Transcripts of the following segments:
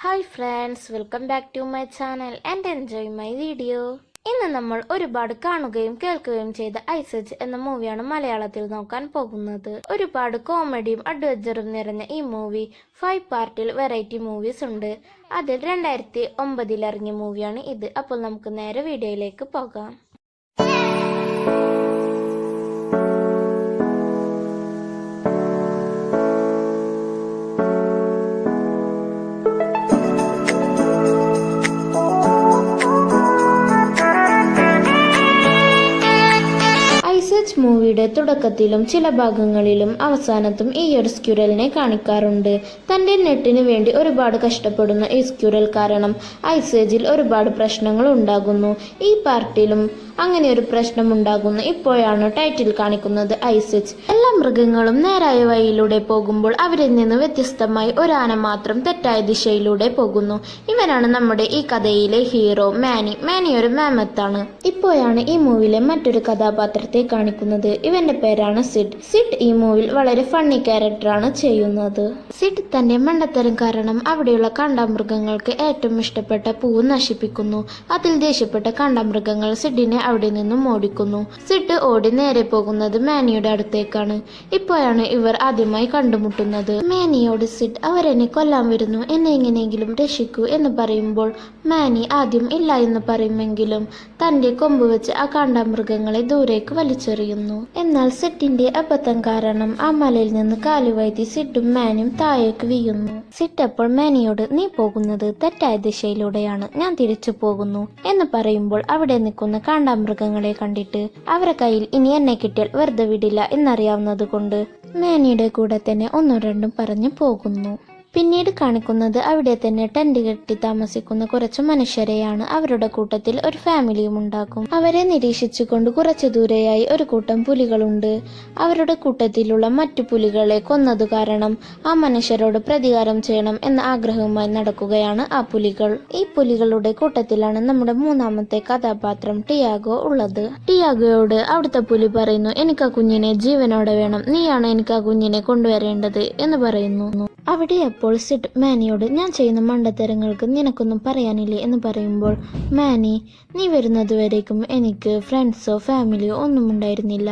Hi friends, welcome back to my channel and enjoy my video. ഇന്ന് നമ്മൾ ഒരുപാട് കാണുകയും കേൾക്കുകയും ചെയ്ത ഐസേജ് എന്ന മൂവിയാണ് മലയാളത്തിൽ നോക്കാൻ പോകുന്നത്. ഒരുപാട് കോമഡിയും അഡ്വഞ്ചറും നിറഞ്ഞ ഈ മൂവി 5 പാർട്ടിൽ വെറൈറ്റി മൂവീസ് ഉണ്ട്. അതിൽ 2009 ഇറങ്ങിയ മൂവിയാണ് ഇത്. അപ്പോൾ നമുക്ക് നേരെ വീഡിയോയിലേക്ക് പോകാം. മൂവിയുടെ തുടക്കത്തിലും ചില ഭാഗങ്ങളിലും അവസാനത്തും ഈ ഒരു സ്ക്യൂരലിനെ കാണിക്കാറുണ്ട്. തന്റെ നെറ്റിന് വേണ്ടി ഒരുപാട് കഷ്ടപ്പെടുന്ന ഈ സ്ക്യൂരൽ കാരണം ഐസേജിൽ ഒരുപാട് പ്രശ്നങ്ങൾ ഉണ്ടാകുന്നു. ഈ പാർട്ടിലും അങ്ങനെ ഒരു പ്രശ്നം ഉണ്ടാകുന്നു. ഇപ്പോഴാണ് ടൈറ്റിൽ കാണിക്കുന്നത് ഐസേജ്. എല്ലാ മൃഗങ്ങളും നേരായ വഴിയിലൂടെ പോകുമ്പോൾ അവരിൽ നിന്ന് വ്യത്യസ്തമായി ഒരാന മാത്രം തെറ്റായ ദിശയിലൂടെ പോകുന്നു. ഇവനാണ് നമ്മുടെ ഈ കഥയിലെ ഹീറോ മാനി ഒരു മാമത്താണ്. ഇപ്പോഴാണ് ഈ മൂവിയിലെ മറ്റൊരു കഥാപാത്രത്തെ കാണിക്കുന്നത്. ഇവന്റെ പേരാണ് സിഡ് ഈ മൂവിൽ വളരെ ഫണ്ണി ക്യാരക്ടറാണ് ചെയ്യുന്നത്. സിഡ് തന്റെ മണ്ടത്തരം കാരണം അവിടെയുള്ള കാണ്ടാമൃഗങ്ങൾക്ക് ഏറ്റവും ഇഷ്ടപ്പെട്ട പൂവ് നശിപ്പിക്കുന്നു. അതിൽ ദേഷ്യപ്പെട്ട കാണ്ടാമൃഗങ്ങൾ സിഡിനെ അവിടെ നിന്നും ഓടിക്കുന്നു. സിഡ് ഓടി നേരെ പോകുന്നത് മാനിയുടെ അടുത്തേക്കാണ്. ഇപ്പോഴാണ് ഇവർ ആദ്യമായി കണ്ടുമുട്ടുന്നത്. മാനിയോട് സിഡ് അവരെന്നെ കൊല്ലാൻ വരുന്നു, എന്നെ എങ്ങനെയെങ്കിലും രക്ഷിക്കൂ എന്ന് പറയുമ്പോൾ മാനി ആദ്യം ഇല്ല എന്ന് പറയുമെങ്കിലും തന്റെ കൊമ്പ് വെച്ച് ആ കാണ്ടാമൃഗങ്ങളെ ദൂരേക്ക് വലിച്ചെറിയുന്നു. എന്നാൽ സിഡിന്റെ അബദ്ധം കാരണം ആ മലയിൽ നിന്ന് കാലുവൈത്തി സിഡും മാനിയും താഴേക്ക് വീഴുന്നു. സിഡ് അപ്പോൾ മാനിയോട് നീ പോകുന്നത് തെറ്റായ ദിശയിലൂടെയാണ്, ഞാൻ തിരിച്ചു പോകുന്നു എന്ന് പറയുമ്പോൾ അവിടെ നിൽക്കുന്ന കാണ്ടാമൃഗങ്ങളെ കണ്ടിട്ട് അവരുടെ കയ്യിൽ ഇനി എന്നെ കിട്ടിയാൽ വെറുതെ വിടില്ല എന്നറിയാവുന്നത് കൊണ്ട് മാനിയുടെ കൂടെ തന്നെ ഒന്നും രണ്ടും പറഞ്ഞു പോകുന്നു. പിന്നീട് കാണിക്കുന്നത് അവിടെ തന്നെ ടെന്റ് കെട്ടി താമസിക്കുന്ന കുറച്ച് മനുഷ്യരെയാണ്. അവരുടെ കൂട്ടത്തിൽ ഒരു ഫാമിലിയും ഉണ്ടാകും. അവരെ നിരീക്ഷിച്ചുകൊണ്ട് കുറച്ചു ദൂരെയായി ഒരു കൂട്ടം പുലികളുണ്ട്. അവരുടെ കൂട്ടത്തിലുള്ള മറ്റു പുലികളെ കൊന്നതു കാരണം ആ മനുഷ്യരോട് പ്രതികാരം ചെയ്യണം എന്ന ആഗ്രഹവുമായി നടക്കുകയാണ് ആ പുലികൾ. ഈ പുലികളുടെ കൂട്ടത്തിലാണ് നമ്മുടെ മൂന്നാമത്തെ കഥാപാത്രം ടിയാഗോ ഉള്ളത്. ടിയാഗോയോട് അവിടുത്തെ പുലി പറയുന്നു, എനിക്ക് ആ കുഞ്ഞിനെ ജീവനോടെ വേണം, നീയാണ് എനിക്ക് ആ കുഞ്ഞിനെ കൊണ്ടുവരേണ്ടത് എന്ന് പറയുന്നു. അവിടെ അപ്പോൾ സിഡ് മാനിയോട് ഞാൻ ചെയ്യുന്ന മണ്ടത്തരങ്ങൾക്ക് നിനക്കൊന്നും പറയാനില്ലേ എന്ന് പറയുമ്പോൾ മാനി നീ വരുന്നതുവരേക്കും എനിക്ക് ഫ്രണ്ട്സോ ഫാമിലിയോ ഒന്നും ഉണ്ടായിരുന്നില്ല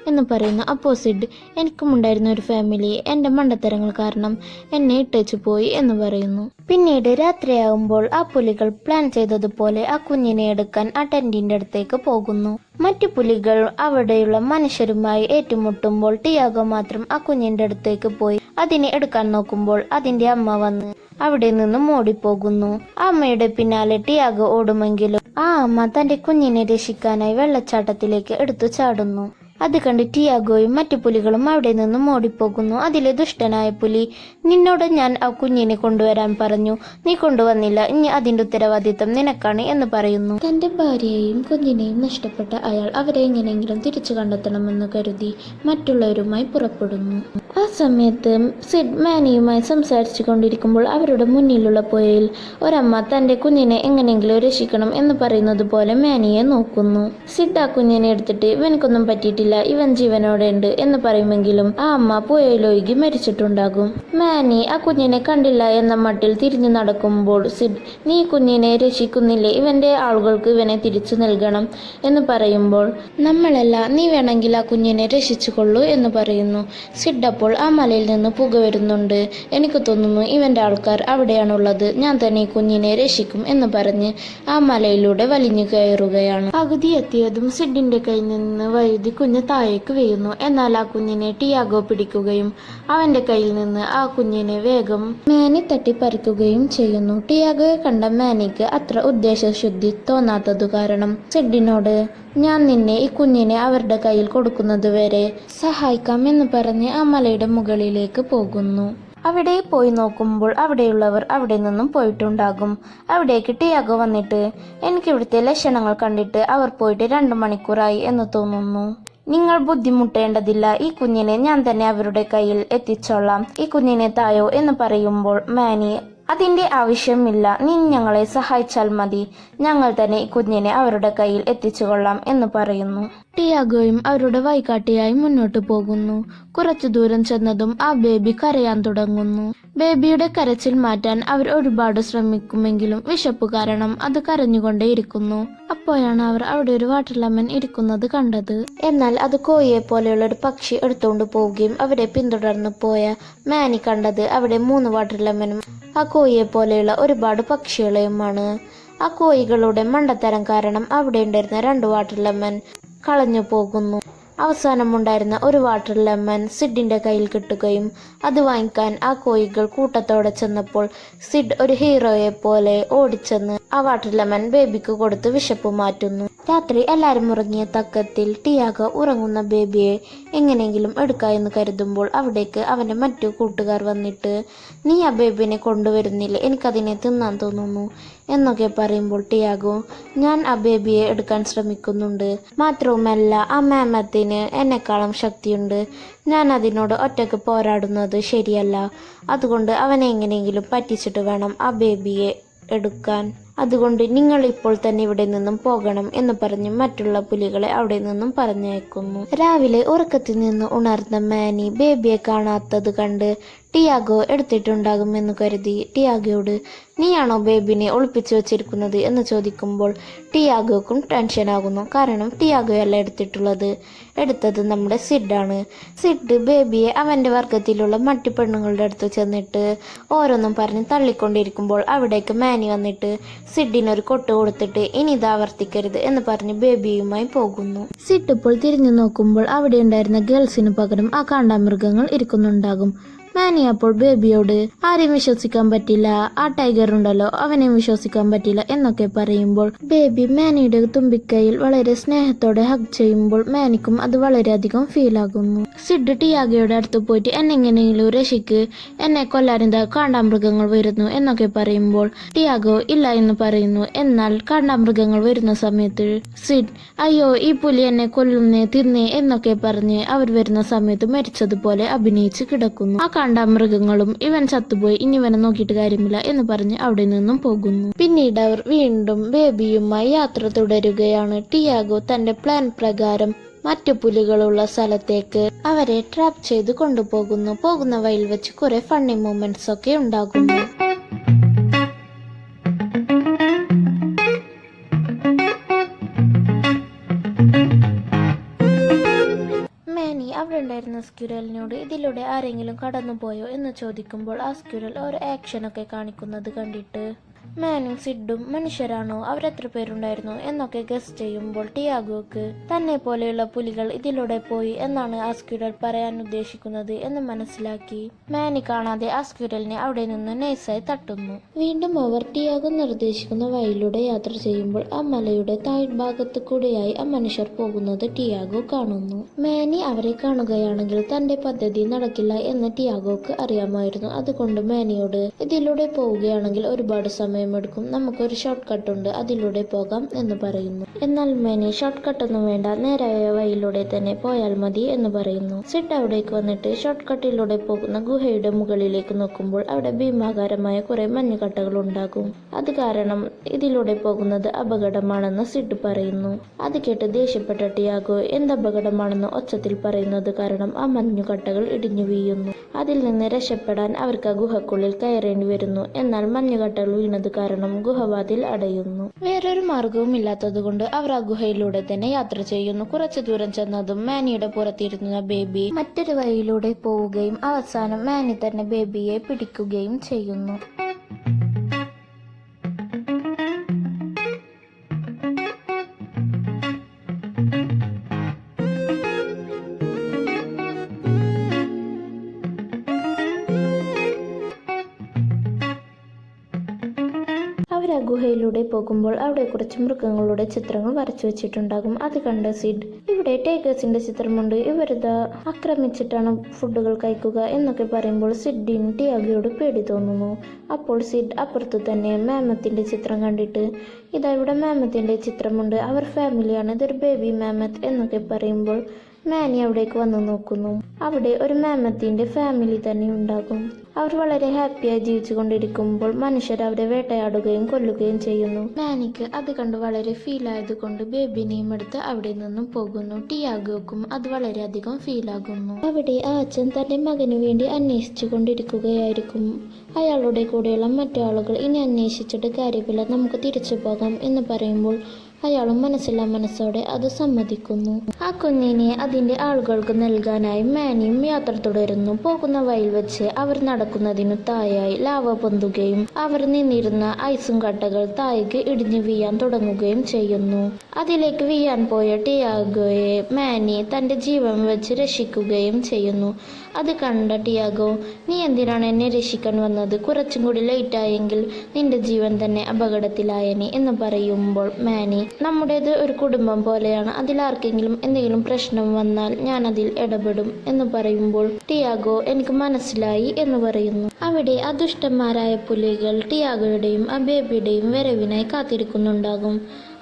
എന്ന് പറയുന്നു. അപ്പോൾ സിഡ് എനിക്കും ഉണ്ടായിരുന്ന ഒരു ഫാമിലി എൻ്റെ മണ്ടത്തരങ്ങൾ കാരണം എന്നെ ഇട്ടേച്ചു പോയി എന്ന് പറയുന്നു. പിന്നീട് രാത്രിയാകുമ്പോൾ ആ പുലികൾ പ്ലാൻ ചെയ്തതുപോലെ ആ കുഞ്ഞിനെ എടുക്കാൻ ആ ടെന്റിന്റെ അടുത്തേക്ക് പോകുന്നു. മറ്റു പുലികൾ അവിടെയുള്ള മനുഷ്യരുമായി ഏറ്റുമുട്ടുമ്പോൾ ടിയാഗോ മാത്രം ആ കുഞ്ഞിന്റെ അടുത്തേക്ക് പോയി അതിനെ എടുക്കാൻ നോക്കുമ്പോൾ അതിന്റെ അമ്മ വന്ന് അവിടെ നിന്നും ഓടിപ്പോകുന്നു. ആ അമ്മയുടെ പിന്നാലെ ടിയാഗോ ഓടുമെങ്കിലും ആ അമ്മ തന്റെ കുഞ്ഞിനെ രക്ഷിക്കാനായി വെള്ളച്ചാട്ടത്തിലേക്ക് എടുത്തു ചാടുന്നു. അത് കണ്ട് ടിയാഗോയും മറ്റു പുലികളും അവിടെ നിന്നും ഓടിപ്പോകുന്നു. അതിലെ ദുഷ്ടനായ പുലി നിന്നോട് ഞാൻ ആ കുഞ്ഞിനെ കൊണ്ടുവരാൻ പറഞ്ഞു, നീ കൊണ്ടുവന്നില്ല, ഇനി അതിന്റെ ഉത്തരവാദിത്തം നിനക്കാണ് എന്ന് പറയുന്നു. തന്റെ ഭാര്യയെയും കുഞ്ഞിനെയും നഷ്ടപ്പെട്ട അയാൾ അവരെ എങ്ങനെയെങ്കിലും തിരിച്ചു കണ്ടെത്തണമെന്ന് കരുതി മറ്റുള്ളവരുമായി പുറപ്പെടുന്നു. ആ സമയത്ത് സിഡ് മാനിയുമായി സംസാരിച്ചു കൊണ്ടിരിക്കുമ്പോൾ അവരുടെ മുന്നിലുള്ള പുഴയിൽ ഒരമ്മ തന്റെ കുഞ്ഞിനെ എങ്ങനെയെങ്കിലും രക്ഷിക്കണം എന്ന് പറയുന്നത് പോലെ മാനിയെ നോക്കുന്നു. സിഡ് ആ കുഞ്ഞിനെ എടുത്തിട്ട് ഇവനക്കൊന്നും പറ്റിയിട്ടില്ല, ഇവൻ ജീവനോടെ ഉണ്ട് എന്ന് പറയുമെങ്കിലും ആ അമ്മ പുഴയിലൊഴുകി മരിച്ചിട്ടുണ്ടാകും. മാനി ആ കുഞ്ഞിനെ കണ്ടില്ല എന്ന മട്ടിൽ തിരിഞ്ഞു നടക്കുമ്പോൾ സിഡ് നീ കുഞ്ഞിനെ രക്ഷിക്കുന്നില്ലേ, ഇവന്റെ ആളുകൾക്ക് ഇവനെ തിരിച്ചു നൽകണം എന്ന് പറയുമ്പോൾ നമ്മളല്ല, നീ വേണമെങ്കിൽ ആ കുഞ്ഞിനെ രക്ഷിച്ചു കൊള്ളൂ എന്ന് പറയുന്നു. സിഡ് അപ്പോൾ ആ മലയിൽ നിന്ന് പുക വരുന്നുണ്ട്, എനിക്ക് തോന്നുന്നു ഇവന്റെ ആൾക്കാർ അവിടെയാണുള്ളത്, ഞാൻ തന്നെ ഈ കുഞ്ഞിനെ രക്ഷിക്കും എന്ന് പറഞ്ഞ് ആ മലയിലൂടെ വലിഞ്ഞു കയറുകയാണ്. പകുതി എത്തിയതും സിഡിന്റെ കയ്യിൽ നിന്ന് വഴുതി കുഞ്ഞ് താഴേക്ക് വീഴുന്നു. എന്നാൽ ആ കുഞ്ഞിനെ ടിയാഗോ പിടിക്കുകയും അവന്റെ കയ്യിൽ നിന്ന് ആ കുഞ്ഞിനെ വേഗം മാനി തട്ടി പറിക്കുകയും ചെയ്യുന്നു. ടിയാഗോയെ കണ്ട മാനിക്ക് അത്ര ഉദ്ദേശശുദ്ധി തോന്നാത്തതു കാരണം സിഡിനോട് ഞാൻ നിന്നെ ഈ കുഞ്ഞിനെ അവരുടെ കയ്യിൽ കൊടുക്കുന്നത് വരെ സഹായിക്കാം എന്ന് പറഞ്ഞ് ആ മലയുടെ മുകളിലേക്ക് പോകുന്നു. അവിടെ പോയി നോക്കുമ്പോൾ അവിടെയുള്ളവർ അവിടെ നിന്നും പോയിട്ടുണ്ടാകും. അവിടേക്ക് ടിയാഗോ വന്നിട്ട് എനിക്കിവിടുത്തെ ലക്ഷണങ്ങൾ കണ്ടിട്ട് അവർ പോയിട്ട് 2 മണിക്കൂറായി എന്ന് തോന്നുന്നു, നിങ്ങൾ ബുദ്ധിമുട്ടേണ്ടതില്ല, ഈ കുഞ്ഞിനെ ഞാൻ തന്നെ അവരുടെ കയ്യിൽ എത്തിച്ചോളാം, ഈ കുഞ്ഞിനെ തായോ എന്ന് പറയുമ്പോൾ മാനി അതിന്റെ ആവശ്യമില്ല, നീ ഞങ്ങളെ സഹായിച്ചാൽ മതി, ഞങ്ങൾ തന്നെ ഈ കുഞ്ഞിനെ അവരുടെ കയ്യിൽ എത്തിച്ചുകൊള്ളാം എന്ന് പറയുന്നു. ടിയാഗോയും അവരുടെ വഴികാട്ടിയായി മുന്നോട്ടു പോകുന്നു. കുറച്ചു ദൂരം ചെന്നതും ആ ബേബി കരയാൻ തുടങ്ങുന്നു. ബേബിയുടെ കരച്ചിൽ മാറ്റാൻ അവർ ഒരുപാട് ശ്രമിക്കുമെങ്കിലും വിശപ്പ് കാരണം അത് കരഞ്ഞുകൊണ്ടേയിരിക്കുന്നു. അപ്പോഴാണ് അവർ അവിടെ ഒരു വാട്ടർ ലെമൺ ഇരിക്കുന്നത് കണ്ടത്. എന്നാൽ അത് കോഴിയെ പോലെയുള്ള ഒരു പക്ഷി എടുത്തുകൊണ്ട് പോവുകയും അവരെ പിന്തുടർന്നു പോയ മാനി കണ്ടത് അവിടെ 3 വാട്ടർ ലെമനും ആ കോഴിയെ പോലെയുള്ള ഒരുപാട് പക്ഷികളെയുമാണ്. ആ കോഴികളുടെ മണ്ടത്തരം കാരണം അവിടെ ഉണ്ടായിരുന്ന 2 വാട്ടർ ലെമൺ കളഞ്ഞു പോകുന്നു. അവസാനമുണ്ടായിരുന്ന ഒരു വാട്ടർ ലെമൺ സിഡിന്റെ കയ്യിൽ കിട്ടുകയും അത് വാങ്ങിക്കാൻ ആ കോഴികൾ കൂട്ടത്തോടെ ചെന്നപ്പോൾ സിഡ് ഒരു ഹീറോയെ പോലെ ഓടിച്ചെന്ന് ആ വാട്ടർ ലെമൺ ബേബിക്ക് കൊടുത്ത് വിശപ്പ് മാറ്റുന്നു. രാത്രി എല്ലാവരും ഉറങ്ങിയ തക്കത്തിൽ ടിയാഗോ ഉറങ്ങുന്ന ബേബിയെ എങ്ങനെയെങ്കിലും എടുക്കാമെന്ന് കരുതുമ്പോൾ അവിടേക്ക് അവന്റെ മറ്റു കൂട്ടുകാർ വന്നിട്ട്, നീ ആ ബേബിനെ കൊണ്ടുവരുന്നില്ലേ, എനിക്കതിനെ തിന്നാൻ തോന്നുന്നു എന്നൊക്കെ പറയുമ്പോൾ ടിയാഗോ, ഞാൻ ആ ബേബിയെ എടുക്കാൻ ശ്രമിക്കുന്നുണ്ട്, മാത്രവുമല്ല ആ മാമത്തിന് എന്നെക്കാളും ശക്തിയുണ്ട്, ഞാൻ അതിനോട് ഒറ്റയ്ക്ക് പോരാടുന്നത് ശരിയല്ല, അതുകൊണ്ട് അവനെ എങ്ങനെയെങ്കിലും പറ്റിച്ചിട്ട് വേണം ആ ബേബിയെ എടുക്കാൻ, അതുകൊണ്ട് നിങ്ങൾ ഇപ്പോൾ തന്നെ ഇവിടെ നിന്നും പോകണം എന്ന് പറഞ്ഞ് മറ്റുള്ള പുലികളെ അവിടെ നിന്നും പറഞ്ഞയക്കുന്നു. രാവിലെ ഉറക്കത്തിൽ നിന്ന് ഉണർന്ന മാനി ബേബിയെ കാണാത്തത് കണ്ട് ടിയാഗോ എടുത്തിട്ടുണ്ടാകുമെന്ന് കരുതി ടിയാഗോയോട്, നീയാണോ ബേബിനെ ഒളിപ്പിച്ചു വെച്ചിരിക്കുന്നത് എന്ന് ചോദിക്കുമ്പോൾ ടിയാഗോക്കും ടെൻഷനാകുന്നു. കാരണം ടിയാഗോയല്ല എടുത്തത് നമ്മുടെ സിഡാണ്. സിഡ് ബേബിയെ അവന്റെ വർഗത്തിലുള്ള മറ്റു പെണ്ണുങ്ങളുടെ അടുത്ത് ചെന്നിട്ട് ഓരോന്നും പറഞ്ഞ് തള്ളിക്കൊണ്ടിരിക്കുമ്പോൾ അവിടേക്ക് മാനി വന്നിട്ട് സിഡിനൊരു കൊട്ട് കൊടുത്തിട്ട് ഇനി ഇത് ആവർത്തിക്കരുത് എന്ന് പറഞ്ഞ് ബേബിയുമായി പോകുന്നു. സിഡ് ഇപ്പോൾ തിരിഞ്ഞു നോക്കുമ്പോൾ അവിടെ ഉണ്ടായിരുന്ന ഗേൾസിന് പകരം ആ കാണ്ടാമൃഗങ്ങൾ ഇരിക്കുന്നുണ്ടാകും. മാനി അപ്പോൾ ബേബിയോട്, ആരെയും വിശ്വസിക്കാൻ പറ്റില്ല, ആ ടൈഗർ ഉണ്ടല്ലോ അവനെയും വിശ്വസിക്കാൻ പറ്റില്ല എന്നൊക്കെ പറയുമ്പോൾ ബേബി മാനിയുടെ തുമ്പിക്കൈയിൽ വളരെ സ്നേഹത്തോടെ ഹഗ് ചെയ്യുമ്പോൾ മാനിക്കും അത് വളരെയധികം ഫീൽ ആകുന്നു. സിഡ് ടിയാഗോയുടെ അടുത്ത് പോയിട്ട് എന്നെങ്ങനെയെങ്കിലും രക്ഷിക്ക്, എന്നെ കൊല്ലാനെന്താ കാണ്ടാമൃഗങ്ങൾ വരുന്നു എന്നൊക്കെ പറയുമ്പോൾ ടിയാഗോ ഇല്ല എന്ന് പറയുന്നു. എന്നാൽ കാണ്ടാമൃഗങ്ങൾ വരുന്ന സമയത്ത് സിഡ്, അയ്യോ ഈ പുലി എന്നെ കൊല്ലുന്നേ തിന്നേ എന്നൊക്കെ പറഞ്ഞ് അവർ വരുന്ന സമയത്ത് മരിച്ചതുപോലെ അഭിനയിച്ച് കിടക്കുന്നു. ആ കാണ്ടാമൃഗങ്ങളും ഇവൻ ചത്തുപോയി, ഇനി ഇവനെ നോക്കിയിട്ട് കാര്യമില്ല എന്ന് പറഞ്ഞ് അവിടെ നിന്നും പോകുന്നു. പിന്നീട് അവർ വീണ്ടും ബേബിയുമായി യാത്ര തുടരുകയാണ്. ടിയാഗോ തന്റെ പ്ലാൻ പ്രകാരം മറ്റു പുലികളുള്ള സ്ഥലത്തേക്ക് അവരെ ട്രാപ്പ് ചെയ്ത് കൊണ്ടുപോകുന്നു. പോകുന്ന വഴിയിൽ വെച്ച് കുറെ ഫണ്ണി മൊമെന്റ്സ് ഒക്കെ ഉണ്ടാകുന്നു. അവിടെ ഉണ്ടായിരുന്ന സ്ക്യൂരലിനോട് ഇതിലൂടെ ആരെങ്കിലും കടന്നുപോയോ എന്ന് ചോദിക്കുമ്പോൾ ആ സ്ക്യൂരൽ ഒരു ആക്ഷനൊക്കെ കാണിക്കുന്നത് കണ്ടിട്ട് മാനും സിഡും മനുഷ്യരാണോ, അവരെത്ര പേരുണ്ടായിരുന്നു എന്നൊക്കെ ഗസ് ചെയ്യുമ്പോൾ ടിയാഗോക്ക് തന്നെ പോലെയുള്ള പുലികൾ ഇതിലൂടെ പോയി എന്നാണ് ആ സ്ക്യൂരൽ പറയാൻ ഉദ്ദേശിക്കുന്നത് എന്ന് മനസ്സിലാക്കി മാനി കാണാതെ ആ സ്ക്യൂരലിനെ അവിടെ നിന്ന് നൈസായി തട്ടുന്നു. വീണ്ടും അവർ ടിയാഗോ നിർദ്ദേശിക്കുന്ന വഴിയിലൂടെ യാത്ര ചെയ്യുമ്പോൾ ആ മലയുടെ താഴ്ഭാഗത്ത് കൂടെയായി ആ മനുഷ്യർ പോകുന്നത് ടിയാഗോ കാണുന്നു. മാനി അവരെ കാണുകയാണെങ്കിൽ തന്റെ പദ്ധതി നടക്കില്ല എന്ന് ടിയാഗോക്ക് അറിയാമായിരുന്നു. അതുകൊണ്ട് മാനിയോട്, ഇതിലൂടെ പോവുകയാണെങ്കിൽ ഒരുപാട് സമയമെടുക്കും, നമുക്കൊരു ഷോർട്ട് കട്ട് ഉണ്ട്, അതിലൂടെ പോകാം എന്ന് പറയുന്നു. എന്നാൽ മാനി ഷോർട്ട് കട്ടൊന്നും വേണ്ട, നേരായ വഴിയിലൂടെ തന്നെ പോയാൽ മതി എന്ന് പറയുന്നു. സിഡ് അവിടേക്ക് വന്നിട്ട് ഷോർട്ട് കട്ടിലൂടെ പോകുന്ന ഗുഹയുടെ മുകളിലേക്ക് നോക്കുമ്പോൾ അവിടെ ഭീമാകാരമായ കുറെ മഞ്ഞുകട്ടകൾ ഉണ്ടാകും. അത് കാരണം ഇതിലൂടെ പോകുന്നത് അപകടമാണെന്ന് സിഡ് പറയുന്നു. അത് കേട്ട് ദേഷ്യപ്പെട്ട ടിയാഗോ എന്ത് അപകടമാണെന്ന് ഒച്ചത്തിൽ പറയുന്നത് കാരണം ആ മഞ്ഞുകട്ടകൾ ഇടിഞ്ഞു വീഴുന്നു. അതിൽ നിന്ന് രക്ഷപ്പെടാൻ അവർക്ക് ആ ഗുഹക്കുള്ളിൽ കയറേണ്ടി വരുന്നു. എന്നാൽ മഞ്ഞുകട്ടകൾ വീണത് കാരണം ഗുഹവാതിൽ അടയുന്നു. വേറൊരു മാർഗവും ഇല്ലാത്തതുകൊണ്ട് അവർ ആ ഗുഹയിലൂടെ തന്നെ യാത്ര ചെയ്യുന്നു. കുറച്ചു ദൂരം ചെന്നതും മാനിയുടെ പുറത്തിരുന്ന ബേബി മറ്റൊരു വഴിയിലൂടെ പോവുകയും അവസാനം മാനി തന്നെ ബേബിയെ പിടിക്കുകയും ചെയ്യുന്നു. അവർ ആ ഗുഹയിലൂടെ പോകുമ്പോൾ അവിടെ കുറച്ച് മൃഗങ്ങളുടെ ചിത്രങ്ങൾ വരച്ചു വെച്ചിട്ടുണ്ടാകും. അത് കണ്ട സിഡ്, ഇവിടെ ടൈഗേഴ്സിന്റെ ചിത്രമുണ്ട്, ഇവരിതാ ആക്രമിച്ചിട്ടാണ് ഫുഡുകൾ കഴിക്കുക എന്നൊക്കെ പറയുമ്പോൾ സിഡിന് ടിയാഗോയോട് പേടി തോന്നുന്നു. അപ്പോൾ സിഡ് അപ്പുറത്ത് തന്നെ മാമത്തിന്റെ ചിത്രം കണ്ടിട്ട്, ഇതാ ഇവിടെ മാമത്തിന്റെ ചിത്രമുണ്ട്, അവർ ഫാമിലിയാണ്, ഇതൊരു ബേബി മാമത്ത് എന്നൊക്കെ പറയുമ്പോൾ മാനി അവിടേക്ക് വന്നു നോക്കുന്നു. അവിടെ ഒരു മാമത്തിന്റെ ഫാമിലി തന്നെ ഉണ്ടാകും. അവർ വളരെ ഹാപ്പിയായി ജീവിച്ചു കൊണ്ടിരിക്കുമ്പോൾ മനുഷ്യർ അവരെ വേട്ടയാടുകയും കൊല്ലുകയും ചെയ്യുന്നു. മാനിക്ക് അത് കണ്ട് വളരെ ഫീൽ ആയതുകൊണ്ട് ബേബിനെയും എടുത്ത് അവിടെ നിന്നും പോകുന്നു. ടിയാഗോക്കും അത് വളരെയധികം ഫീൽ ആകുന്നു. അവിടെ ആ അച്ഛൻ തന്റെ മകനു വേണ്ടി അന്വേഷിച്ചു കൊണ്ടിരിക്കുകയായിരിക്കും. അയാളുടെ കൂടെയുള്ള മറ്റാളുകൾ ഇനി അന്വേഷിച്ചിട്ട് കാര്യമില്ല, നമുക്ക് തിരിച്ചു പോകാം എന്ന് പറയുമ്പോൾ അയാളും മനസ്സില്ലാ മനസ്സോടെ അത് സമ്മതിക്കുന്നു. ആ കുഞ്ഞിനെ അതിന്റെ ആളുകൾക്ക് നൽകാനായി മാനിയും യാത്ര തുടരുന്നു. പോകുന്ന വഴിയിൽ വെച്ച് അവർ നടക്കുന്നതിനു തായായി ലാവ പൊന്തുകയും അവർ നിന്നിരുന്ന ഐസും കട്ടകൾ താഴേക്ക് ഇടിഞ്ഞു വീഴാൻ തുടങ്ങുകയും ചെയ്യുന്നു. അതിലേക്ക് വീഴാൻ പോയ ടിയാഗോയെ മാനി തന്റെ ജീവൻ വെച്ച് രക്ഷിക്കുകയും ചെയ്യുന്നു. അത് കണ്ട ടിയാഗോ, നീ എന്തിനാണ് എന്നെ രക്ഷിക്കാൻ വന്നത്? കുറച്ചും കൂടി ലേറ്റ് ആയെങ്കിൽ നിന്റെ ജീവൻ തന്നെ അപകടത്തിലായനെ എന്ന് പറയുമ്പോൾ മാനി, നമ്മുടേത് ഒരു കുടുംബം പോലെയാണ്, അതിലാർക്കെങ്കിലും എന്തെങ്കിലും പ്രശ്നം വന്നാൽ ഞാൻ അതിൽ ഇടപെടും എന്ന് പറയുമ്പോൾ ടിയാഗോ, എനിക്ക് മനസ്സിലായി എന്ന് പറയുന്നു. അവിടെ ആ ദുഷ്ടന്മാരായ പുലികൾ ടിയാഗോയുടെയും ആ ബേബിയുടെയും വരവിനായി കാത്തിരിക്കുന്നുണ്ടാകും.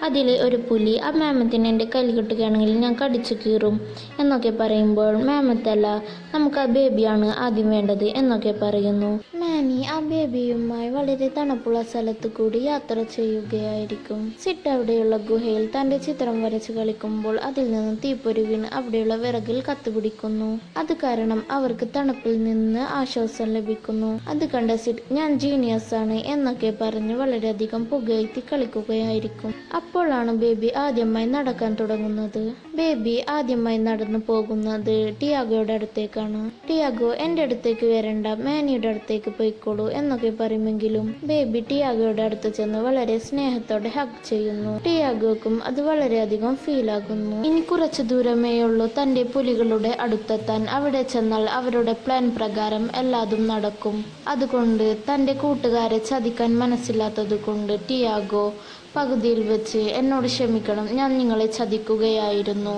അതിലെ ഒരു പുലി, ആ മാമത്തിന് എൻ്റെ കയ്യിൽ കിട്ടുകയാണെങ്കിൽ ഞാൻ കടിച്ചു കീറും എന്നൊക്കെ പറയുമ്പോൾ മാമത്തല്ല, നമുക്ക് ആ ബേബിയാണ് ആദ്യം വേണ്ടത് എന്നൊക്കെ പറയുന്നു. മാനി ആ ബേബിയുമായി വളരെ തണുപ്പുള്ള സ്ഥലത്ത് കൂടി യാത്ര ചെയ്യുകയായിരിക്കും. സിഡ് അവിടെയുള്ള ഗുഹയിൽ തൻ്റെ ചിത്രം വരച്ച് കളിക്കുമ്പോൾ അതിൽ നിന്ന് തീപ്പൊരി വീണ് അവിടെയുള്ള വിറകിൽ കത്തുപിടിക്കുന്നു. അത് കാരണം അവർക്ക് തണുപ്പിൽ നിന്ന് ആശ്വാസം ലഭിക്കുന്നു. അത് കണ്ട സിഡ്, ഞാൻ ജീനിയസ് ആണ് എന്നൊക്കെ പറഞ്ഞ് വളരെയധികം പുകഴ്ത്തി കളിക്കുകയായിരിക്കും. അപ്പോഴാണ് ബേബി ആദ്യമായി നടക്കാൻ തുടങ്ങുന്നത്. ബേബി ആദ്യമായി നടന്നു പോകുന്നത് ടിയാഗോയുടെ അടുത്തേക്കാണ്. ടിയാഗോ, എൻ്റെ അടുത്തേക്ക് വരണ്ട, മാനിയുടെ അടുത്തേക്ക് പോയിക്കോളൂ എന്നൊക്കെ പറയുമെങ്കിലും ബേബി ടിയാഗോയുടെ അടുത്ത് ചെന്ന് വളരെ സ്നേഹത്തോടെ ഹഗ് ചെയ്യുന്നു. ടിയാഗോക്കും അത് വളരെയധികം ഫീൽ ആകുന്നു. ഇനി കുറച്ചു ദൂരമേയുള്ളൂ തൻ്റെ പുലികളുടെ അടുത്തെത്താൻ. അവിടെ ചെന്നാൽ അവരുടെ പ്ലാൻ പ്രകാരം എല്ലാതും നടക്കും. അതുകൊണ്ട് തൻ്റെ കൂട്ടുകാരെ ചതിക്കാൻ മനസ്സില്ലാത്തത് കൊണ്ട് ടിയാഗോ പകുതിയിൽ വെച്ച്, എന്നോട് ക്ഷമിക്കണം, ഞാൻ നിങ്ങളെ ചതിക്കുകയായിരുന്നു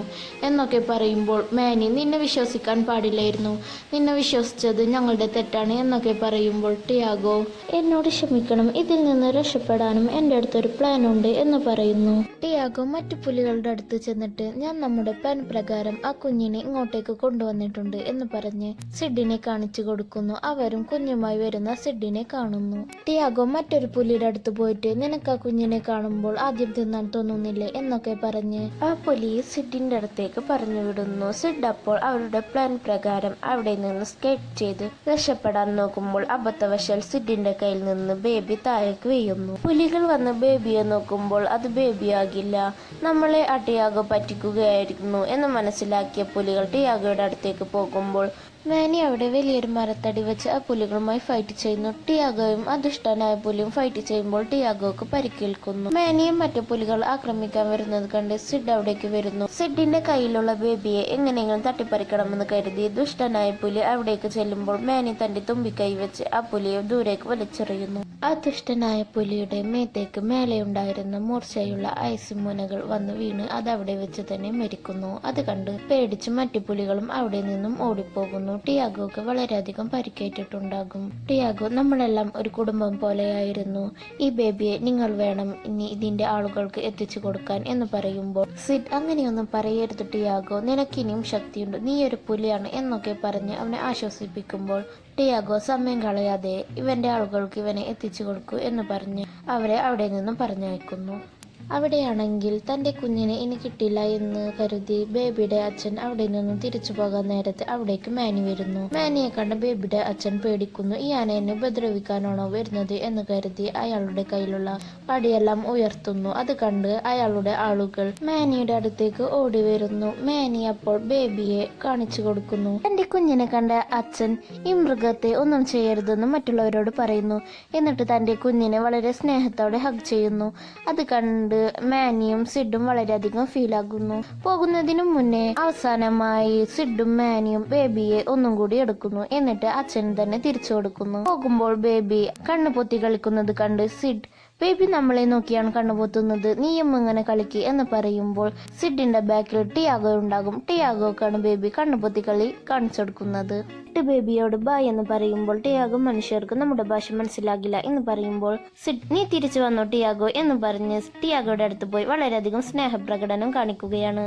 എന്നൊക്കെ പറയുമ്പോൾ മാനി, നിന്നെ വിശ്വസിക്കാൻ പാടില്ലായിരുന്നു, നിന്നെ വിശ്വസിച്ചത് ഞങ്ങളുടെ തെറ്റാണ് എന്നൊക്കെ പറയുമ്പോൾ ടിയാഗോ, എന്നോട് ക്ഷമിക്കണം, ഇതിൽ നിന്ന് രക്ഷപ്പെടാനും എൻ്റെ അടുത്തൊരു പ്ലാൻ ഉണ്ട് എന്ന് പറയുന്നു. ടിയാഗോ മറ്റു പുലികളുടെ അടുത്ത് ചെന്നിട്ട്, ഞാൻ നമ്മുടെ പ്ലാൻ പ്രകാരം ആ കുഞ്ഞിനെ ഇങ്ങോട്ടേക്ക് കൊണ്ടുവന്നിട്ടുണ്ട് എന്ന് പറഞ്ഞ് സിഡിനെ കാണിച്ചു കൊടുക്കുന്നു. അവരും കുഞ്ഞുമായി വരുന്ന സിഡിനെ കാണുന്നു. ടിയാഗോ മറ്റൊരു പുലിയുടെ അടുത്ത് പോയിട്ട്, നിനക്ക് ആ കുഞ്ഞിനെ കാണുമ്പോൾ ആദ്യം തിന്നാൻ തോന്നുന്നില്ലേ എന്നൊക്കെ പറഞ്ഞ് ആ പുലി സിഡിന്റെ അടുത്തേക്ക് പറഞ്ഞു വിടുന്നു. സിഡ് അപ്പോൾ അവരുടെ പ്ലാൻ പ്രകാരം അവിടെ നിന്ന് സ്കേറ്റ് ചെയ്ത് രക്ഷപ്പെടാൻ നോക്കുമ്പോൾ അബദ്ധവശാൽ സിഡിന്റെ കയ്യിൽ നിന്ന് ബേബി താഴേക്ക് വീഴുന്നു. പുലികൾ വന്ന് ബേബിയെ നോക്കുമ്പോൾ അത് ബേബിയാകില്ല, നമ്മളെ ആ ടിയാഗോ പറ്റിക്കുകയായിരുന്നു എന്ന് മനസ്സിലാക്കിയ പുലികൾ ടിയാഗോയുടെ അടുത്തേക്ക് പോകുമ്പോൾ മാനി അവിടെ വലിയൊരു മരത്തടി വെച്ച് ആ പുലികളുമായി ഫൈറ്റ് ചെയ്യുന്നു. ടിയാഗോയും ആ ദുഷ്ടനായ പുലിയും ഫൈറ്റ് ചെയ്യുമ്പോൾ ടിയാഗോക്ക് പരിക്കേൽക്കുന്നു. മാനിയും മറ്റു പുലികൾ ആക്രമിക്കാൻ വരുന്നത് കണ്ട് സിഡ് അവിടേക്ക് വരുന്നു. സിഡിന്റെ കയ്യിലുള്ള ബേബിയെ എങ്ങനെയെങ്കിലും തട്ടിപ്പറിക്കണമെന്ന് കരുതി ദുഷ്ടനായ പുലി അവിടേക്ക് ചെല്ലുമ്പോൾ മാനി തന്റെ തുമ്പിക്കൈ വെച്ച് ആ പുലിയെ ദൂരേക്ക് വലിച്ചെറിയുന്നു. ആ ദുഷ്ടനായ പുലിയുടെ മേത്തേക്ക് മേലെയുണ്ടായിരുന്ന മൂർച്ചയുള്ള ഐസ് മുനകൾ വന്ന് വീണ് അത് അവിടെ വെച്ച് തന്നെ മരിക്കുന്നു. അത് കണ്ട് പേടിച്ച് മറ്റു പുലികളും അവിടെ നിന്നും ഓടിപ്പോകുന്നു. ടിയാഗോക്ക് വളരെയധികം പരിക്കേറ്റിട്ടുണ്ടാകും. ടിയാഗോ, നമ്മളെല്ലാം ഒരു കുടുംബം പോലെയായിരുന്നു, ഈ ബേബിയെ നിങ്ങൾ വേണം ഇനി ഇതിന്റെ ആളുകൾക്ക് എത്തിച്ചു കൊടുക്കാൻ എന്ന് പറയുമ്പോൾ സിഡ്, അങ്ങനെയൊന്നും പറയരുത് ടിയാഗോ, നിനക്കിനിയും ശക്തിയുണ്ട്, നീ ഒരു പുലിയാണ് എന്നൊക്കെ പറഞ്ഞ് അവനെ ആശ്വസിപ്പിക്കുമ്പോൾ ടിയാഗോ, സമയം കളയാതെ ഇവന്റെ ആളുകൾക്ക് ഇവനെ എത്തിച്ചു കൊടുക്കൂ എന്ന് പറഞ്ഞ് അവരെ അവിടെ നിന്നും പറഞ്ഞയക്കുന്നു. അവിടെയാണെങ്കിൽ തൻ്റെ കുഞ്ഞിനെ ഇനി കിട്ടില്ല എന്ന് കരുതി ബേബിയുടെ അച്ഛൻ അവിടെ നിന്നും തിരിച്ചു പോകാൻ നേരത്തെ അവിടേക്ക് മാനി വരുന്നു. മാനിയെ കണ്ട ബേബിയുടെ അച്ഛൻ പേടിക്കുന്നു. ഈ ആനയെ ഉപദ്രവിക്കാനാണോ വരുന്നത് എന്ന് കരുതി അയാളുടെ കയ്യിലുള്ള വടിയെല്ലാം ഉയർത്തുന്നു. അത് കണ്ട് അയാളുടെ ആളുകൾ മാനിയുടെ അടുത്തേക്ക് ഓടി വരുന്നു. മാനി അപ്പോൾ ബേബിയെ കാണിച്ചു കൊടുക്കുന്നു. തന്റെ കുഞ്ഞിനെ കണ്ട അച്ഛൻ ഈ മൃഗത്തെ ഒന്നും ചെയ്യരുതെന്ന് മറ്റുള്ളവരോട് പറയുന്നു. എന്നിട്ട് തന്റെ കുഞ്ഞിനെ വളരെ സ്നേഹത്തോടെ ഹഗ് ചെയ്യുന്നു. അത് കണ്ട് മാനിയും സിഡും വളരെയധികം ഫീൽ ആകുന്നു. പോകുന്നതിനു മുന്നേ അവസാനമായി സിഡും മാനിയും ബേബിയെ ഒന്നും കൂടി എടുക്കുന്നു. എന്നിട്ട് അച്ഛൻ തന്നെ തിരിച്ചു കൊടുക്കുന്നു. പോകുമ്പോൾ ബേബി കണ്ണു പൊത്തി കളിക്കുന്നത് കണ്ട് സിഡ്, ബേബി നമ്മളെ നോക്കിയാണ് കണ്ണുപൊത്തുന്നത്, നീയും ഇങ്ങനെ കളിക്ക് എന്ന് പറയുമ്പോൾ സിഡിന്റെ ബാക്കിൽ ടിയാഗോ ഉണ്ടാകും. ടിയാഗോക്കാണ് ബേബി കണ്ണുപൊത്തി കളി കാണിച്ചു കൊടുക്കുന്നത്. ബേബിയോട് ബായ് എന്ന് പറയുമ്പോൾ ടിയാഗോ, മനുഷ്യർക്ക് നമ്മുടെ ഭാഷ മനസ്സിലാകില്ല എന്ന് പറയുമ്പോൾ സിഡ്, നീ തിരിച്ചു വന്നോ ടിയാഗോ എന്ന് പറഞ്ഞ് ടിയാഗോയുടെ അടുത്ത് പോയി വളരെയധികം സ്നേഹപ്രകടനം കാണിക്കുകയാണ്.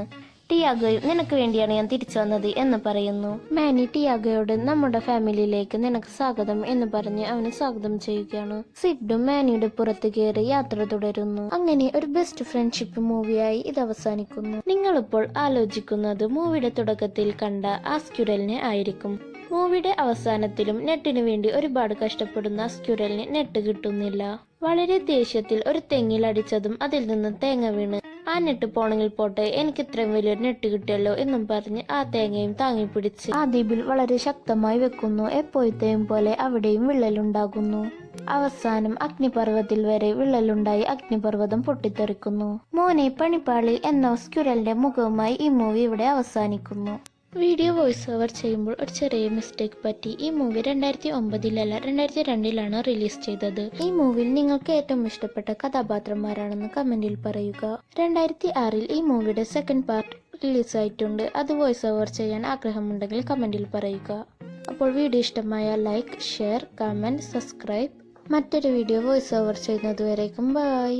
ടിയാഗോയും നിനക്ക് വേണ്ടിയാണ് ഞാൻ തിരിച്ചു വന്നത് എന്ന് പറയുന്നു. മാനി ടിയാഗോയോട് നമ്മുടെ ഫാമിലിയിലേക്ക് നിനക്ക് സ്വാഗതം എന്ന് പറഞ്ഞ് അവന് സ്വാഗതം ചെയ്യുകയാണ്. സിഡും മാനിയുടെ പുറത്ത് കയറി യാത്ര തുടരുന്നു. അങ്ങനെ ഒരു ബെസ്റ്റ് ഫ്രണ്ട്ഷിപ്പ് മൂവിയായി ഇത് അവസാനിക്കുന്നു. നിങ്ങളിപ്പോൾ ആലോചിക്കുന്നത് മൂവിയുടെ തുടക്കത്തിൽ കണ്ട ആ സ്ക്യുറലിനെ ആയിരിക്കും. മൂവിയുടെ അവസാനത്തിലും നെറ്റിനു വേണ്ടി ഒരുപാട് കഷ്ടപ്പെടുന്ന സ്ക്യുറലിന് നെറ്റ് കിട്ടുന്നില്ല. വളരെ ദേഷ്യത്തിൽ ഒരു തെങ്ങിൽ അടിച്ചതും അതിൽ നിന്ന് തേങ്ങ വീണ് ആ നെറ്റ് പോണെങ്കിൽ പോട്ടെ, എനിക്ക് ഇത്രയും വലിയൊരു നെറ്റ് കിട്ടിയല്ലോ എന്നും പറഞ്ഞ് ആ തേങ്ങയും താങ്ങി പിടിച്ച് ആ ദ്വീപിൽ വളരെ ശക്തമായി വെക്കുന്നു. എപ്പോഴത്തെയും പോലെ അവിടെയും വിള്ളലുണ്ടാകുന്നു. അവസാനം അഗ്നിപർവ്വത്തിൽ വരെ വിള്ളലുണ്ടായി അഗ്നിപർവ്വതം പൊട്ടിത്തെറിക്കുന്നു. മോനെ പണിപ്പാളി എന്ന സ്ക്യുറലിന്റെ മുഖവുമായി ഈ മൂവി ഇവിടെ അവസാനിക്കുന്നു. വീഡിയോ വോയിസ് ഓവർ ചെയ്യുമ്പോൾ ഒരു ചെറിയ മിസ്റ്റേക്ക് പറ്റി. ഈ മൂവി 2009 2002 റിലീസ് ചെയ്തത്. ഈ മൂവിയിൽ നിങ്ങൾക്ക് ഏറ്റവും ഇഷ്ടപ്പെട്ട കഥാപാത്രന്മാരാണെന്ന് കമന്റിൽ പറയുക. 2006 ഈ മൂവിയുടെ സെക്കൻഡ് പാർട്ട് റിലീസായിട്ടുണ്ട്. അത് വോയിസ് ഓവർ ചെയ്യാൻ ആഗ്രഹമുണ്ടെങ്കിൽ കമന്റിൽ പറയുക. അപ്പോൾ വീഡിയോ ഇഷ്ടമായ ലൈക്ക്, ഷെയർ, കമന്റ്, സബ്സ്ക്രൈബ്. മറ്റൊരു വീഡിയോ വോയിസ് ഓവർ ചെയ്യുന്നതുവരേക്കും ബൈ.